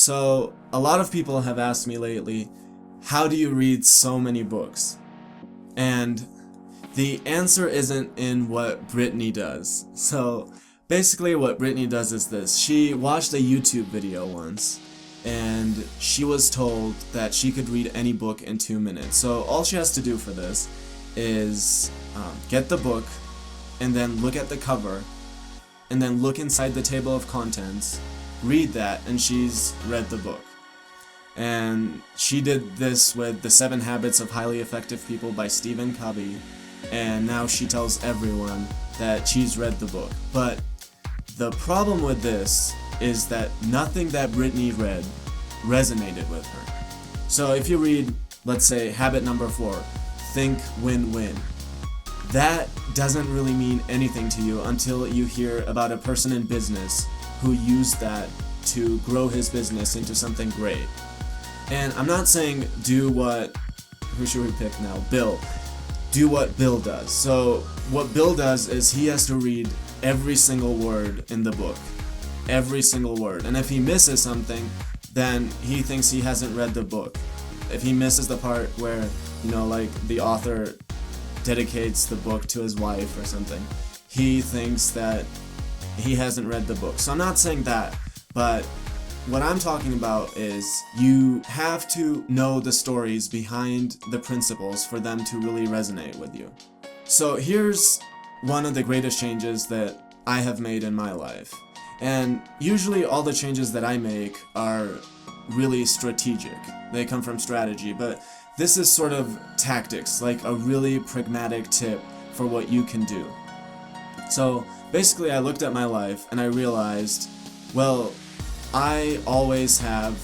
So, a lot of people have asked me lately, how do you read so many books? And the answer isn't in what Brittany does. So, basically what Brittany does is this. She watched a YouTube video once, and she was told that she could read any book in 2 minutes. So, all she has to do for this is get the book, and then look at the cover, and then look inside the table of contents, read that, and she's read the book. And she did this with The 7 Habits of Highly Effective People by Stephen Covey, and now she tells everyone that she's read the book. But the problem with this is that nothing that Brittany read resonated with her. So if you read, let's say, habit number 4, think win-win, that doesn't really mean anything to you until you hear about a person in business who used that to grow his business into something great. And I'm not saying who should we pick now? Bill. Do what Bill does. So what Bill does is he has to read every single word in the book. Every single word. And if he misses something, then he thinks he hasn't read the book. If he misses the part where, like the author dedicates the book to his wife or something, he thinks that he hasn't read the book. So I'm not saying that, but what I'm talking about is you have to know the stories behind the principles for them to really resonate with you. So here's one of the greatest changes that I have made in my life. And usually all the changes that I make are really strategic. They come from strategy, but this is sort of tactics, like a really pragmatic tip for what you can do. So basically I looked at my life and I realized, well, I always have,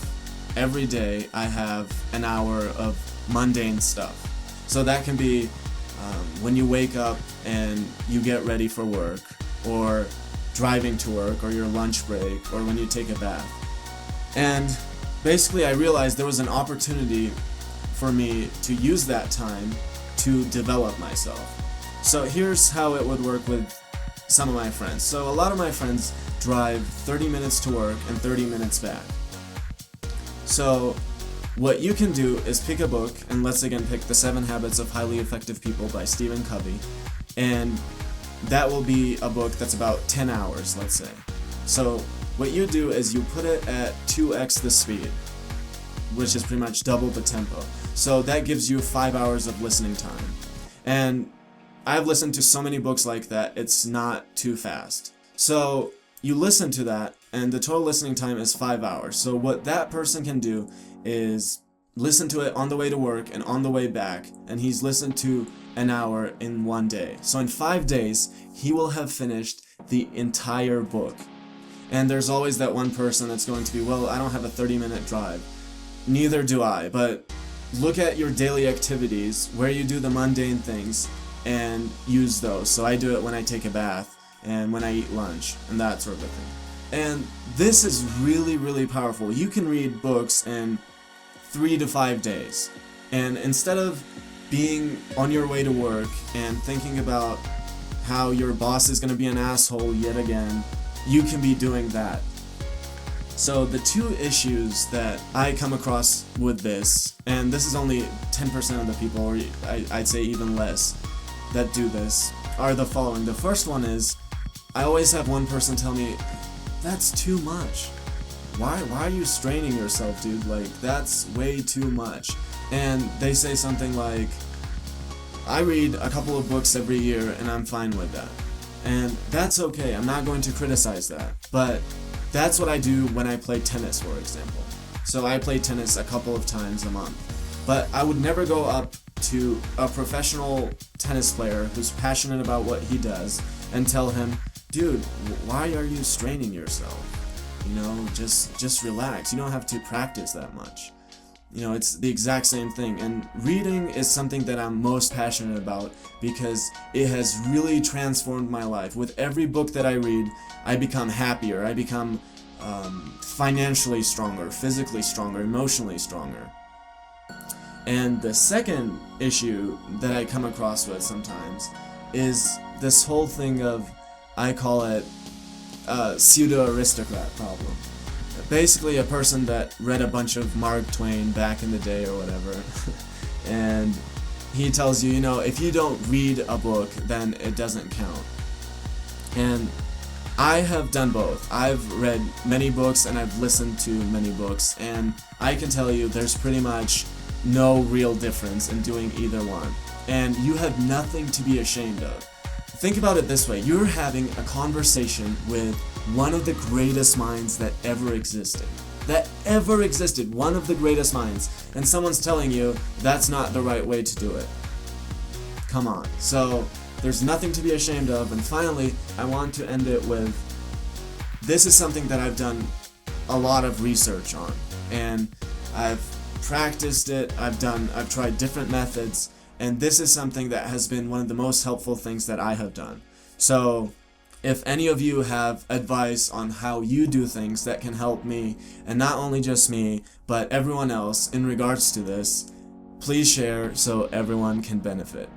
every day I have an hour of mundane stuff. So that can be when you wake up and you get ready for work, or driving to work, or your lunch break, or when you take a bath. And basically I realized there was an opportunity for me to use that time to develop myself. So here's how it would work with some of my friends. So a lot of my friends drive 30 minutes to work and 30 minutes back. So what you can do is pick a book, and let's again pick The 7 Habits of Highly Effective People by Stephen Covey, and that will be a book that's about 10 hours, let's say. So what you do is you put it at 2x the speed, which is pretty much double the tempo. So that gives you 5 hours of listening time. And I've listened to so many books like that, it's not too fast. So you listen to that, and the total listening time is 5 hours. So what that person can do is listen to it on the way to work and on the way back, and he's listened to an hour in 1 day. So in 5 days, he will have finished the entire book. And there's always that one person that's going to be, well, I don't have a 30-minute drive. Neither do I, but look at your daily activities where you do the mundane things and use those. So I do it when I take a bath and when I eat lunch and that sort of thing. And this is really, really powerful. You can read books in 3 to 5 days. And instead of being on your way to work and thinking about how your boss is going to be an asshole yet again, you can be doing that. So the two issues that I come across with this, and this is only 10% of the people, or I'd say even less, that do this, are the following. The first one is, I always have one person tell me, that's too much. Why are you straining yourself, dude? Like, that's way too much. And they say something like, I read a couple of books every year and I'm fine with that. And that's okay, I'm not going to criticize that. But that's what I do when I play tennis, for example. So I play tennis a couple of times a month. But I would never go up to a professional tennis player who's passionate about what he does and tell him, dude, why are you straining yourself? Just relax. You don't have to practice that much. It's the exact same thing. And reading is something that I'm most passionate about because it has really transformed my life. With every book that I read, I become happier. I become financially stronger, physically stronger, emotionally stronger. And the second issue that I come across with sometimes is this whole thing of, I call it pseudo-aristocrat problem. basically a person that read a bunch of Mark Twain back in the day or whatever. And he tells you, you know, if you don't read a book, then it doesn't count. And I have done both. I've read many books and I've listened to many books, and I can tell you there's pretty much no real difference in doing either one. And you have nothing to be ashamed of. Think about it this way. You're having a conversation with one of the greatest minds that ever existed. One of the greatest minds. And someone's telling you that's not the right way to do it. Come on. So there's nothing to be ashamed of. And finally, I want to end it with, this is something that I've done a lot of research on. And I've practiced it. I've tried different methods. And this is something that has been one of the most helpful things that I have done. So if any of you have advice on how you do things that can help me, and not only just me, but everyone else in regards to this, please share so everyone can benefit.